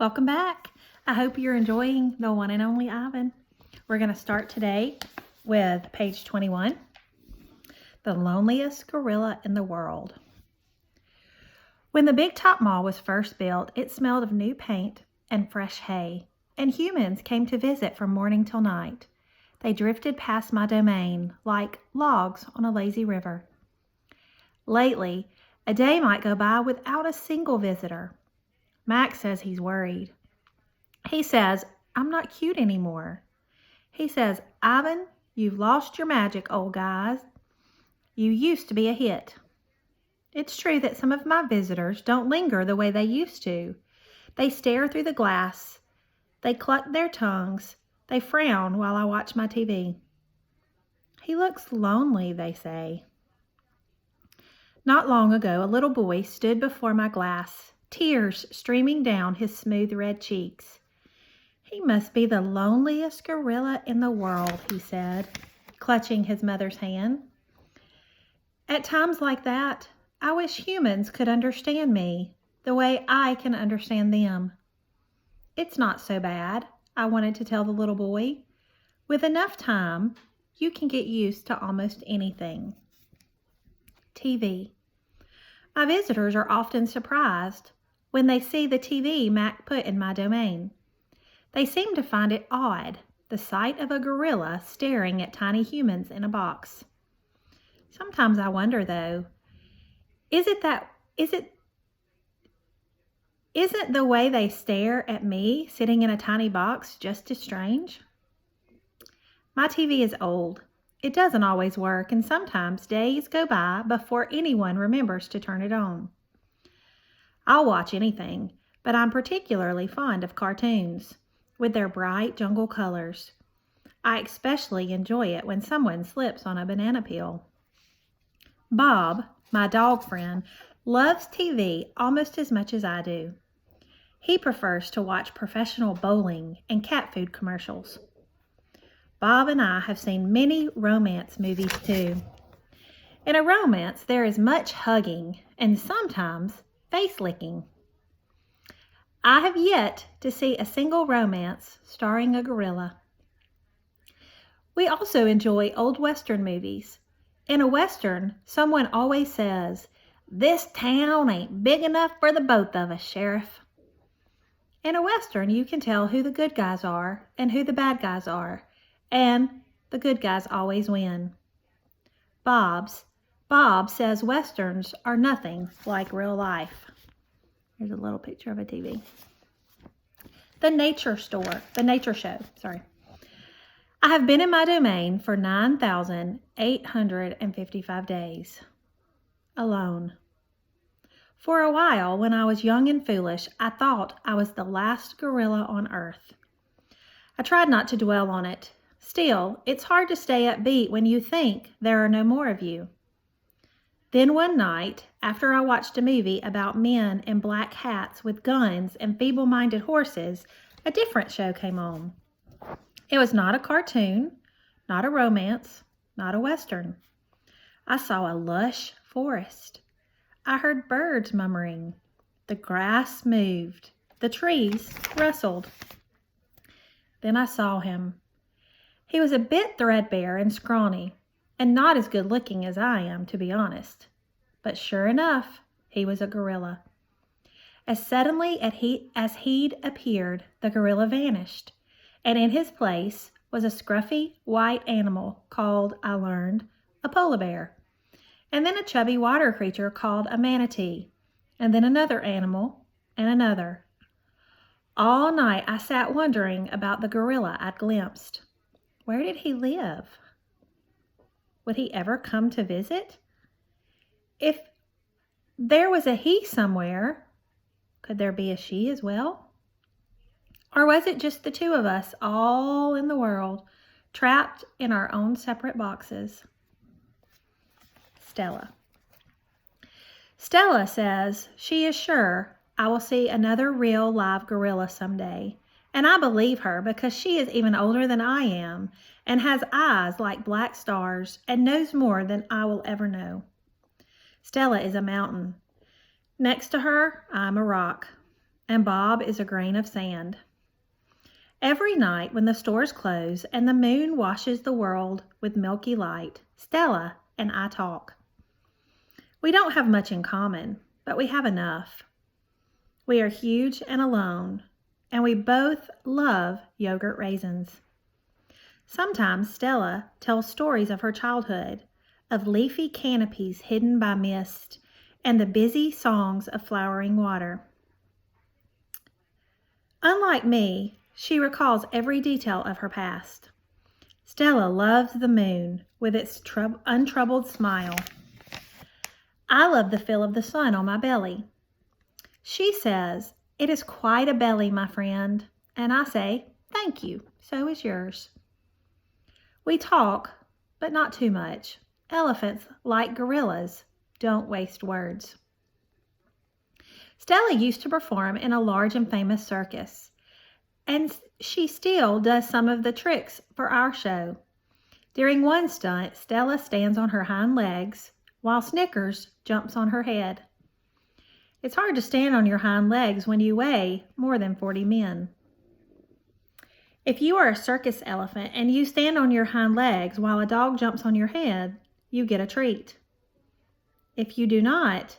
Welcome back. I hope you're enjoying the one and only Ivan. We're going to start today with page 21, The Loneliest Gorilla in the World. When the Big Top Mall was first built, it smelled of new paint and fresh hay, and humans came to visit from morning till night. They drifted past my domain like logs on a lazy river. Lately, a day might go by without a single visitor. Max says he's worried. He says, I'm not cute anymore. He says, Ivan, you've lost your magic, old guys. You used to be a hit. It's true that some of my visitors don't linger the way they used to. They stare through the glass. They cluck their tongues. They frown while I watch my TV. He looks lonely, they say. Not long ago, a little boy stood before my glass, tears streaming down his smooth red cheeks. He must be the loneliest gorilla in the world, he said, clutching his mother's hand. At times like that, I wish humans could understand me the way I can understand them. It's not so bad, I wanted to tell the little boy. With enough time, you can get used to almost anything. TV. My visitors are often surprised when they see the TV Mac put in my domain. They seem to find it odd, the sight of a gorilla staring at tiny humans in a box. Sometimes I wonder, though, isn't the way they stare at me sitting in a tiny box just as strange? My TV is old. It doesn't always work, and sometimes days go by before anyone remembers to turn it on. I'll watch anything, but I'm particularly fond of cartoons with their bright jungle colors. I especially enjoy it when someone slips on a banana peel. Bob, my dog friend, loves TV almost as much as I do. He prefers to watch professional bowling and cat food commercials. Bob and I have seen many romance movies too. In a romance, there is much hugging and sometimes face licking. I have yet to see a single romance starring a gorilla. We also enjoy old Western movies. In a Western, someone always says, "This town ain't big enough for the both of us, Sheriff." In a Western, you can tell who the good guys are and who the bad guys are, and the good guys always win. Bob says Westerns are nothing like real life. Here's a little picture of a TV. The Nature Show. I have been in my domain for 9,855 days. Alone. For a while, when I was young and foolish, I thought I was the last gorilla on earth. I tried not to dwell on it. Still, it's hard to stay upbeat when you think there are no more of you. Then one night, after I watched a movie about men in black hats with guns and feeble-minded horses, a different show came on. It was not a cartoon, not a romance, not a Western. I saw a lush forest. I heard birds murmuring. The grass moved. The trees rustled. Then I saw him. He was a bit threadbare and scrawny, and not as good looking as I am, to be honest. But sure enough, he was a gorilla. As suddenly as he'd appeared, the gorilla vanished, and in his place was a scruffy white animal called, I learned, a polar bear, and then a chubby water creature called a manatee, and then another animal, and another. All night I sat wondering about the gorilla I'd glimpsed. Where did he live? Would he ever come to visit? If there was a he somewhere, could there be a she as well? Or was it just the two of us all in the world, trapped in our own separate boxes? Stella. Stella says she is sure I will see another real live gorilla someday. And I believe her because she is even older than I am and has eyes like black stars and knows more than I will ever know. Stella is a mountain. Next to her, I'm a rock. and Bob is a grain of sand. Every night when the stores close and the moon washes the world with milky light, Stella and I talk. We don't have much in common, but we have enough. We are huge and alone, and we both love yogurt raisins. Sometimes Stella tells stories of her childhood, of leafy canopies hidden by mist, and the busy songs of flowering water. Unlike me, she recalls every detail of her past. Stella loves the moon with its untroubled smile. I love the feel of the sun on my belly. She says, "It is quite a belly, my friend," and I say, "Thank you, so is yours." We talk, but not too much. Elephants, like gorillas, don't waste words. Stella used to perform in a large and famous circus, and she still does some of the tricks for our show. During one stunt, Stella stands on her hind legs while Snickers jumps on her head. It's hard to stand on your hind legs when you weigh more than 40 men. If you are a circus elephant and you stand on your hind legs while a dog jumps on your head, you get a treat. If you do not,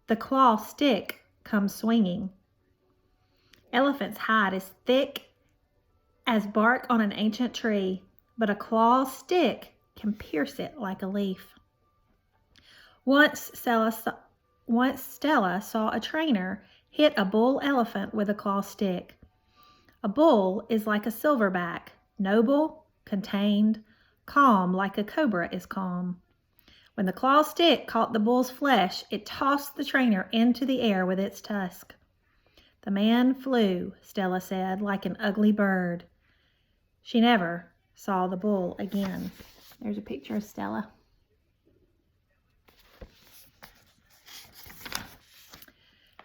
the claw stick comes swinging. Elephant's hide is thick as bark on an ancient tree, but a claw stick can pierce it like a leaf. Once Stella saw a trainer hit a bull elephant with a claw stick. A bull is like a silverback, noble, contained, calm like a cobra is calm. When the claw stick caught the bull's flesh, it tossed the trainer into the air with its tusk. The man flew, Stella said, like an ugly bird. She never saw the bull again. There's a picture of Stella.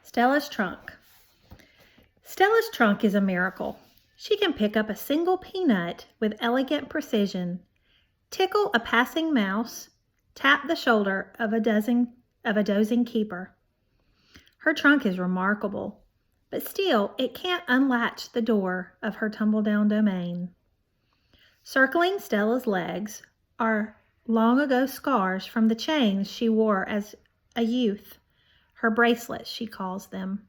Stella's trunk. Stella's trunk is a miracle. She can pick up a single peanut with elegant precision, tickle a passing mouse, tap the shoulder of a dozing keeper. Her trunk is remarkable, but still it can't unlatch the door of her tumble-down domain. Circling Stella's legs are long-ago scars from the chains she wore as a youth, her bracelets, she calls them.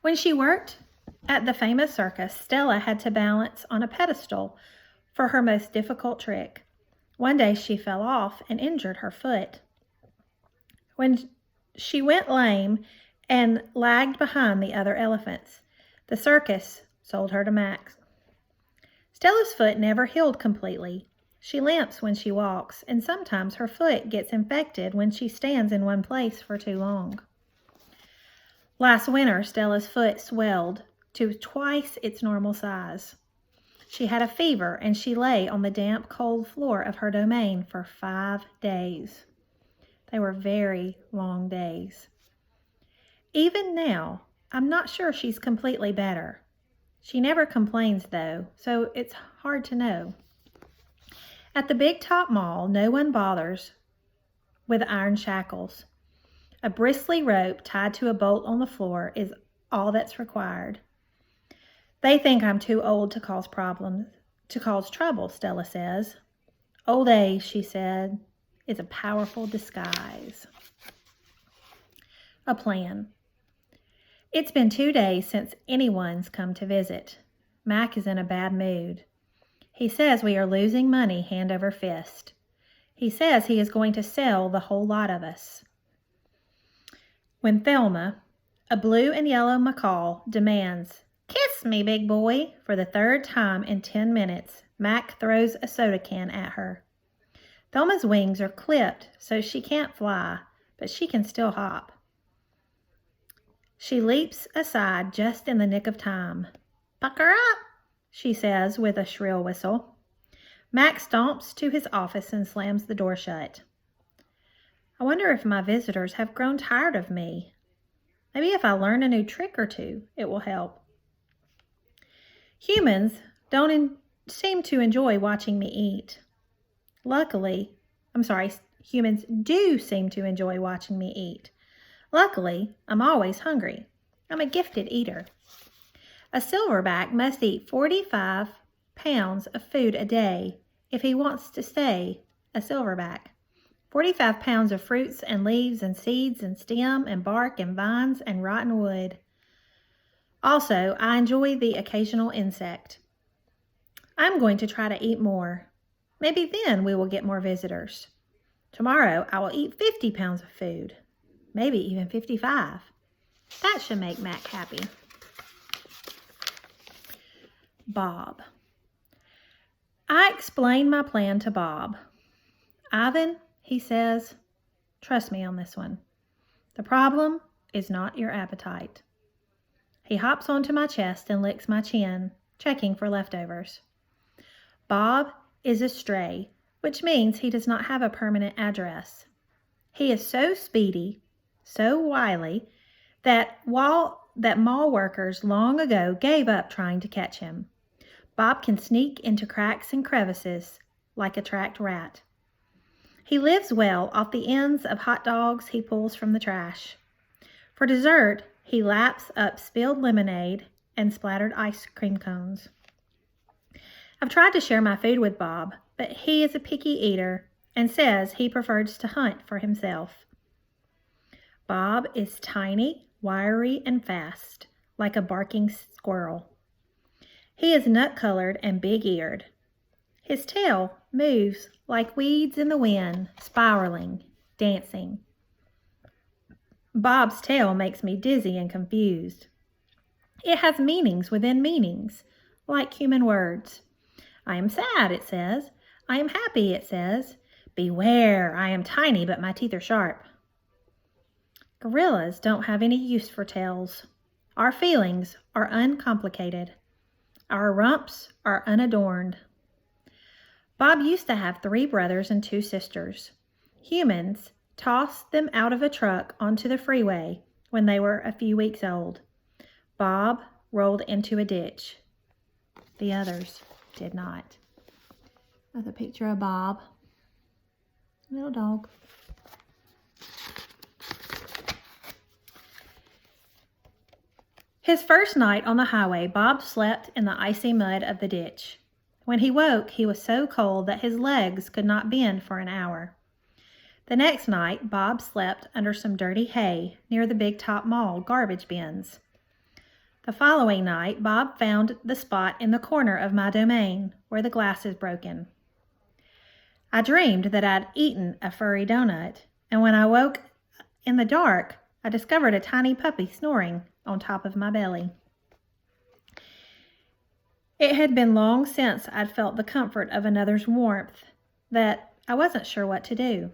When she worked at the famous circus, Stella had to balance on a pedestal for her most difficult trick. One day she fell off and injured her foot. When she went lame and lagged behind the other elephants, the circus sold her to Max. Stella's foot never healed completely. She limps when she walks, and sometimes her foot gets infected when she stands in one place for too long. Last winter, Stella's foot swelled to twice its normal size. She had a fever, and she lay on the damp, cold floor of her domain for 5 days. They were very long days. Even now, I'm not sure she's completely better. She never complains, though, so it's hard to know. At the Big Top Mall, no one bothers with iron shackles. A bristly rope tied to a bolt on the floor is all that's required. They think I'm too old to cause trouble, Stella says. Old age, she said, is a powerful disguise. A plan. It's been 2 days since anyone's come to visit. Mac is in a bad mood. He says we are losing money hand over fist. He says he is going to sell the whole lot of us. When Thelma, a blue and yellow macaw, demands, "Kiss me, big boy," for the 3rd time in 10 minutes, Mac throws a soda can at her. Thelma's wings are clipped so she can't fly, but she can still hop. She leaps aside just in the nick of time. "Pucker up," she says with a shrill whistle. Mac stomps to his office and slams the door shut. I wonder if my visitors have grown tired of me. Maybe if I learn a new trick or two, it will help. Humans seem to enjoy watching me eat. Humans do seem to enjoy watching me eat. Luckily, I'm always hungry. I'm a gifted eater. A silverback must eat 45 pounds of food a day if he wants to stay a silverback. 45 pounds of fruits and leaves and seeds and stem and bark and vines and rotten wood. Also, I enjoy the occasional insect. I'm going to try to eat more. Maybe then we will get more visitors. Tomorrow I will eat 50 pounds of food, maybe even 55. That should make Mac happy. Bob. I explained my plan to Bob. Ivan, he says, trust me on this one. The problem is not your appetite. He hops onto my chest and licks my chin, checking for leftovers. Bob is a stray, which means he does not have a permanent address. He is so speedy, so wily, that mall workers long ago gave up trying to catch him. Bob can sneak into cracks and crevices like a tracked rat. He lives well off the ends of hot dogs he pulls from the trash. For dessert, he laps up spilled lemonade and splattered ice cream cones. I've tried to share my food with Bob, but he is a picky eater and says he prefers to hunt for himself. Bob is tiny, wiry, and fast, like a barking squirrel. He is nut-colored and big-eared. His tail moves like weeds in the wind, spiraling, dancing. Bob's tail makes me dizzy and confused. It has meanings within meanings, like human words. I am sad, it says. I am happy, it says. Beware, I am tiny, but my teeth are sharp. Gorillas don't have any use for tails. Our feelings are uncomplicated. Our rumps are unadorned. Bob used to have 3 brothers and 2 sisters. Humans tossed them out of a truck onto the freeway when they were a few weeks old. Bob rolled into a ditch. The others did not. Another picture of Bob. Little dog. His first night on the highway, Bob slept in the icy mud of the ditch. When he woke, he was so cold that his legs could not bend for an hour. The next night, Bob slept under some dirty hay near the Big Top Mall garbage bins. The following night, Bob found the spot in the corner of my domain where the glass is broken. I dreamed that I'd eaten a furry donut, and when I woke in the dark, I discovered a tiny puppy snoring on top of my belly. It had been long since I'd felt the comfort of another's warmth that I wasn't sure what to do.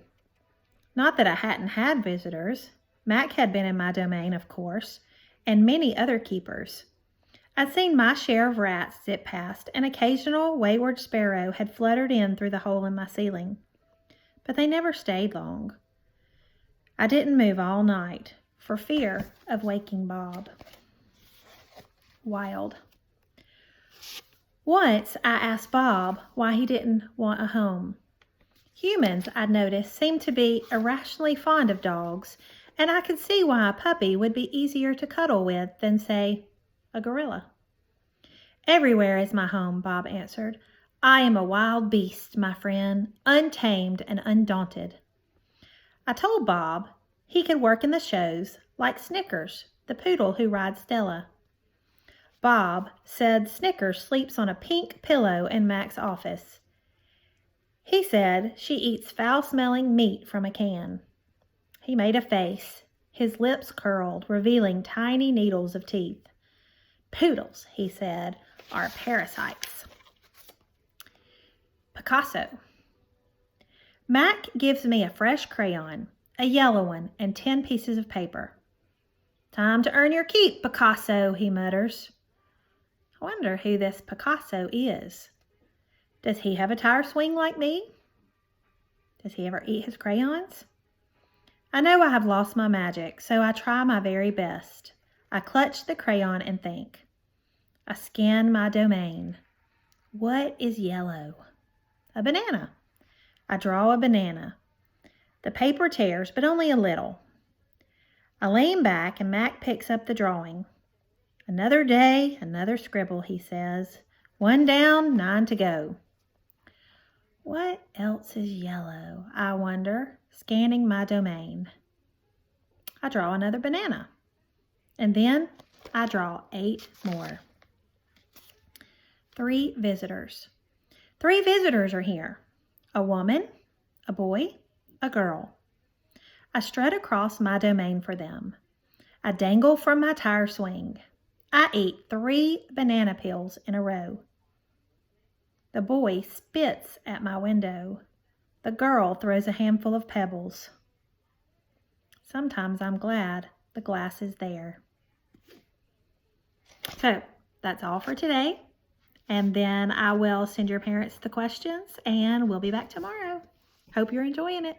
Not that I hadn't had visitors. Mac had been in my domain, of course, and many other keepers. I'd seen my share of rats zip past, and occasional wayward sparrow had fluttered in through the hole in my ceiling. But they never stayed long. I didn't move all night for fear of waking Bob. Wild. Once I asked Bob why he didn't want a home. Humans, I'd noticed, seemed to be irrationally fond of dogs, and I could see why a puppy would be easier to cuddle with than, say, a gorilla. Everywhere is my home, Bob answered. I am a wild beast, my friend, untamed and undaunted. I told Bob he could work in the shows like Snickers, the poodle who rides Stella. Bob said Snickers sleeps on a pink pillow in Mac's office. He said she eats foul-smelling meat from a can. He made a face. His lips curled, revealing tiny needles of teeth. Poodles, he said, are parasites. Picasso. Mac gives me a fresh crayon, a yellow one, and 10 pieces of paper. Time to earn your keep, Picasso, he mutters. I wonder who this Picasso is. Does he have a tire swing like me? Does he ever eat his crayons? I know I have lost my magic, so I try my very best. I clutch the crayon and think. I scan my domain. What is yellow? A banana. I draw a banana. The paper tears, but only a little. I lean back and Mac picks up the drawing. Another day, another scribble, he says. 1 down, 9 to go. What else is yellow, I wonder, scanning my domain. I draw another banana. And then I draw 8 more. 3 visitors. 3 visitors are here. A woman, a boy, a girl. I strut across my domain for them. I dangle from my tire swing. I eat 3 banana peels in a row. The boy spits at my window. The girl throws a handful of pebbles. Sometimes I'm glad the glass is there. So that's all for today. And then I will send your parents the questions and we'll be back tomorrow. Hope you're enjoying it.